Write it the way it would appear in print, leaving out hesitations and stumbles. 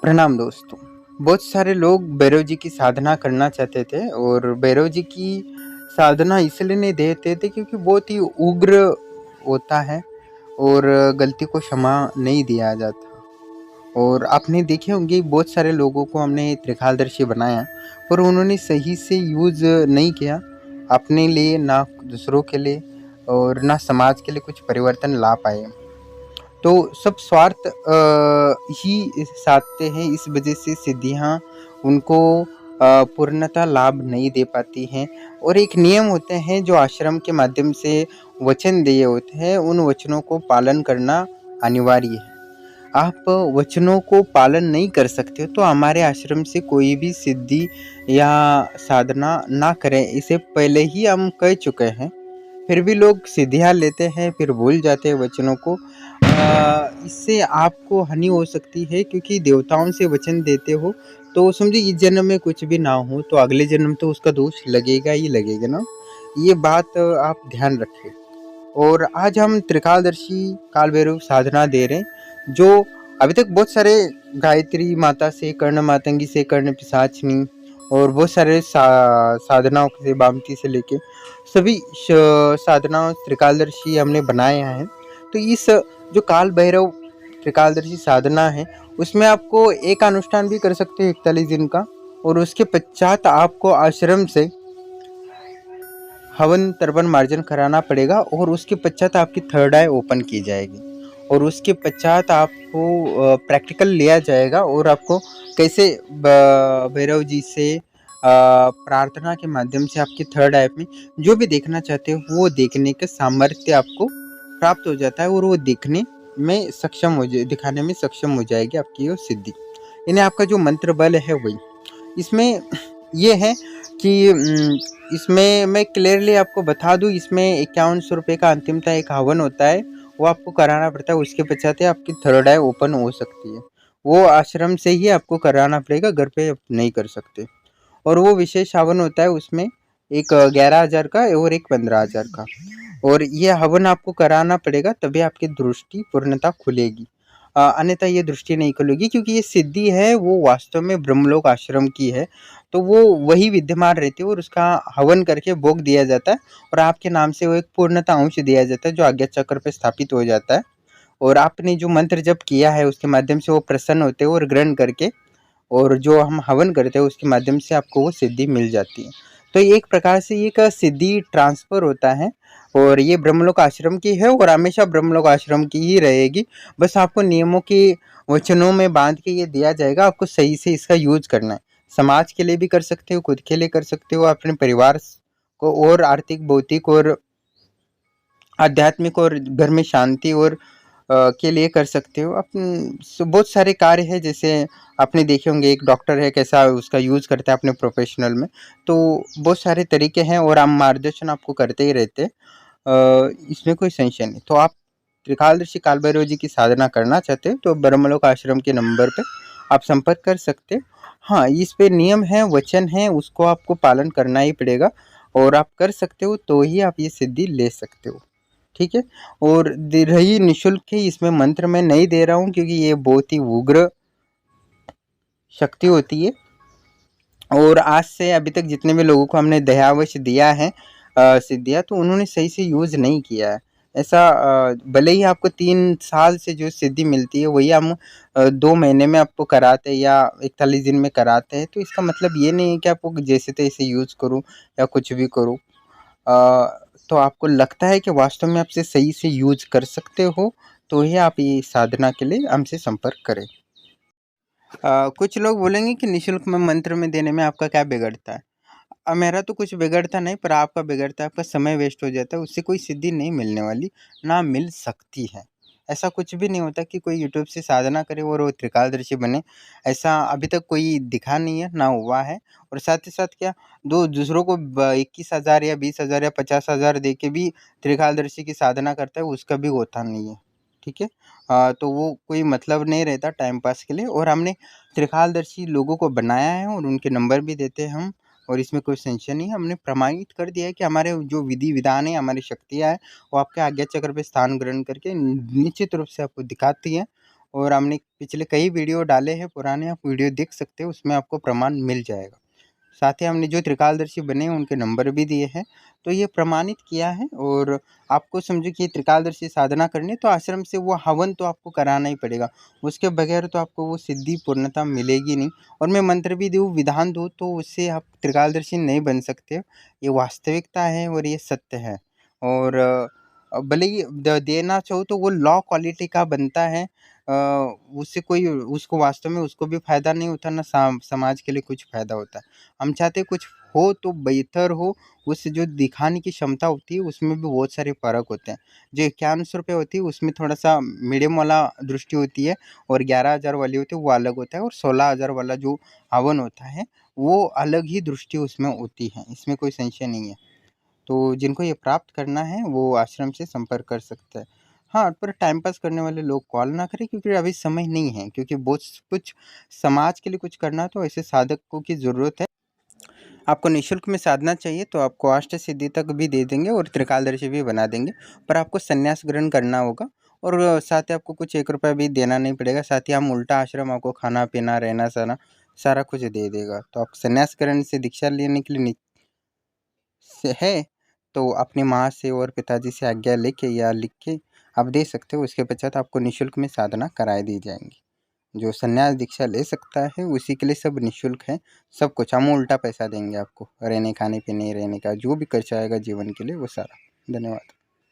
प्रणाम दोस्तों। बहुत सारे लोग भैरव जी की साधना करना चाहते थे और भैरव जी की साधना इसलिए नहीं देते थे क्योंकि बहुत ही उग्र होता है और गलती को क्षमा नहीं दिया जाता। और आपने देखे होंगे बहुत सारे लोगों को हमने त्रिकालदर्शी बनाया पर उन्होंने सही से यूज़ नहीं किया अपने लिए, ना दूसरों के लिए और ना समाज के लिए कुछ परिवर्तन ला पाए। तो सब स्वार्थ ही साधते हैं, इस वजह से सिद्धियाँ उनको पूर्णतः लाभ नहीं दे पाती हैं। और एक नियम होते हैं जो आश्रम के माध्यम से वचन दिए होते हैं, उन वचनों को पालन करना अनिवार्य है। आप वचनों को पालन नहीं कर सकते तो हमारे आश्रम से कोई भी सिद्धि या साधना ना करें, इसे पहले ही हम कह चुके हैं। फिर भी लोग सिद्धियाँ लेते हैं, फिर भूल जाते हैं वचनों को। इससे आपको हानि हो सकती है क्योंकि देवताओं से वचन देते हो तो समझिए इस जन्म में कुछ भी ना हो तो अगले जन्म तो उसका दोष लगेगा ही लगेगा ना। ये बात आप ध्यान रखें। और आज हम त्रिकालदर्शी काल भैरव साधना दे रहे हैं, जो अभी तक बहुत सारे गायत्री माता से, कर्ण मातंगी से, कर्ण पिशाचनी और बहुत सारे साधनाओं से, बामती से लेके सभी साधनाओं त्रिकालदर्शी हमने बनाए हैं। तो इस जो काल भैरव त्रिकालदर्शी साधना है उसमें आपको एक अनुष्ठान भी कर सकते हो 41 दिन का, और उसके पश्चात आपको आश्रम से हवन तर्पण मार्जन कराना पड़ेगा और उसके पश्चात आपकी थर्ड आई ओपन की जाएगी और उसके पश्चात आपको प्रैक्टिकल लिया जाएगा और आपको कैसे भैरव जी से प्रार्थना के माध्यम से आपकी थर्ड आई में जो भी देखना चाहते हो वो देखने का सामर्थ्य आपको प्राप्त हो जाता है और वो दिखाने में सक्षम हो जाएगी आपकी वो सिद्धि। यानी आपका जो मंत्र बल है वही इसमें ये है कि इसमें मैं क्लियरली आपको बता दूं, इसमें 5100 रुपये का अंतिमता एक हवन होता है, वो आपको कराना पड़ता है। उसके पश्चात आपकी थर्ड आई ओपन हो सकती है। वो आश्रम से ही आपको कराना पड़ेगा, घर पे आप नहीं कर सकते। और वो विशेष हवन होता है, उसमें एक 11,000 का और एक 15,000 का, और ये हवन आपको कराना पड़ेगा तभी आपकी दृष्टि पूर्णतः खुलेगी। अन्यथा ये दृष्टि नहीं खुलेगी क्योंकि ये सिद्धि है वो वास्तव में ब्रह्मलोक आश्रम की है, तो वो वही विद्यमान रहती है और उसका हवन करके भोग दिया जाता है और आपके नाम से वो एक पूर्णता अंश दिया जाता है जो आज्ञा चक्र पे स्थापित हो जाता है। और आपने जो मंत्र जप किया है उसके माध्यम से वो प्रसन्न होते हैं और ग्रहण करके, और जो हम हवन करते हैं उसके माध्यम से आपको वो सिद्धि मिल जाती है। तो एक प्रकार से एक सिद्धि ट्रांसफर होता है और ये ब्रह्मलोक आश्रम की है और हमेशा ब्रह्मलोक आश्रम की ही रहेगी। बस आपको नियमों के वचनों में बांध के ये दिया जाएगा, आपको सही से इसका यूज करना है। समाज के लिए भी कर सकते हो, खुद के लिए कर सकते हो, अपने परिवार को और आर्थिक, भौतिक और आध्यात्मिक और घर में शांति और के लिए कर सकते हो। बहुत सारे कार्य है, जैसे आपने देखे होंगे एक डॉक्टर है कैसा उसका यूज़ करता है अपने प्रोफेशनल में। तो बहुत सारे तरीके हैं और हम मार्गदर्शन आपको करते ही रहते हैं, इसमें कोई संशय नहीं। तो आप त्रिकालदर्शी काल भैरव जी की साधना करना चाहते हो तो ब्रह्मलोक आश्रम के नंबर पे आप संपर्क कर सकते हो। हाँ, इस पे नियम है, वचन है, उसको आपको पालन करना ही पड़ेगा और आप कर सकते हो तो ही आप ये सिद्धि ले सकते हो। ठीक है। और रही निःशुल्क की, इसमें मंत्र मैं नहीं दे रहा हूँ क्योंकि ये बहुत ही उग्र शक्ति होती है और आज से अभी तक जितने भी लोगों को हमने दयावश दिया है सिद्धियाँ, तो उन्होंने सही से यूज़ नहीं किया है। ऐसा भले ही आपको 3 साल से जो सिद्धि मिलती है वही हम 2 महीने में आपको कराते हैं या 41 दिन में कराते हैं, तो इसका मतलब ये नहीं है कि आपको जैसे तैसे यूज़ करो या कुछ भी करो। तो आपको लगता है कि वास्तव में आपसे सही से यूज़ कर सकते हो तो ही आप ये साधना के लिए हमसे संपर्क करें। कुछ लोग बोलेंगे कि निःशुल्क में मंत्र में देने में आपका क्या बिगड़ता है? मेरा तो कुछ बिगड़ता नहीं, पर आपका बिगड़ता है, आपका समय वेस्ट हो जाता है, उससे कोई सिद्धि नहीं मिलने वाली, ना मिल सकती है। ऐसा कुछ भी नहीं होता कि कोई यूट्यूब से साधना करे और वो त्रिकालदर्शी बने, ऐसा अभी तक कोई दिखा नहीं है, ना हुआ है। और साथ ही साथ क्या, दो दूसरों को 21,000 या 20,000 या 50,000 दे के भी त्रिकालदर्शी की साधना करता है, उसका भी होता नहीं है। ठीक है। तो वो कोई मतलब नहीं रहता टाइम पास के लिए, और हमने त्रिकालदर्शी लोगों को बनाया है और उनके नंबर भी देते हैं हम, और इसमें कोई संशय नहीं है। हमने प्रमाणित कर दिया है कि हमारे जो विधि विधान है, हमारी शक्तियाँ हैं, वो आपके आज्ञा चक्र पे स्थान ग्रहण करके निश्चित रूप से आपको दिखाती हैं और हमने पिछले कई वीडियो डाले हैं पुराने, आप वीडियो देख सकते हो, उसमें आपको प्रमाण मिल जाएगा। साथ ही हमने जो त्रिकालदर्शी बने हैं उनके नंबर भी दिए हैं, तो ये प्रमाणित किया है। और आपको समझो कि त्रिकालदर्शी साधना करनी है तो आश्रम से वो हवन तो आपको कराना ही पड़ेगा, उसके बगैर तो आपको वो सिद्धि पूर्णता मिलेगी नहीं। और मैं मंत्र भी दूँ, विधान दूँ, तो उससे आप त्रिकालदर्शी नहीं बन सकते हो, ये वास्तविकता है और ये सत्य है। और भले ही देना चाहो तो वो लॉ क्वालिटी का बनता है, उससे कोई उसको वास्तव में उसको भी फायदा नहीं होता, ना समाज के लिए कुछ फायदा होता है। हम चाहते हैं कुछ हो तो बेहतर हो, उससे जो दिखाने की क्षमता होती है उसमें भी बहुत सारे फ़र्क होते हैं। जो 5100 रुपये होती है उसमें थोड़ा-सा मीडियम वाला दृष्टि होती है, और 11,000 वाली होती है वो अलग होता है, और 16,000 वाला जो हवन होता है वो अलग ही दृष्टि उसमें होती है, इसमें कोई संशय नहीं है। तो जिनको ये प्राप्त करना है वो आश्रम से संपर्क कर सकते हैं। हाँ, पर टाइम पास करने वाले लोग कॉल ना करें, क्योंकि अभी समय नहीं है, क्योंकि बहुत कुछ समाज के लिए कुछ करना है तो ऐसे साधकों की ज़रूरत है। आपको निःशुल्क में साधना चाहिए तो आपको अष्टसिद्धि तक भी दे देंगे और त्रिकालदर्शी भी बना देंगे, पर आपको संन्यास ग्रहण करना होगा। और साथ ही आपको कुछ 1 रुपया भी देना नहीं पड़ेगा, साथ ही हम उल्टा आश्रम आपको खाना-पीना, रहना-सहना सारा कुछ दे देगा। तो आप संन्यास ग्रहण से दीक्षा लेने के लिए से है, तो अपनी माँ से और पिताजी से आज्ञा लेके या लिख के आप दे सकते हो। उसके पश्चात आपको निःशुल्क में साधना कराई दी जाएँगी। जो संन्यास दीक्षा ले सकता है उसी के लिए सब निःशुल्क है, सब कुछ। हम उल्टा पैसा देंगे आपको, रहने, खाने-पीने, रहने का जो भी खर्चा आएगा जीवन के लिए वो सारा। धन्यवाद।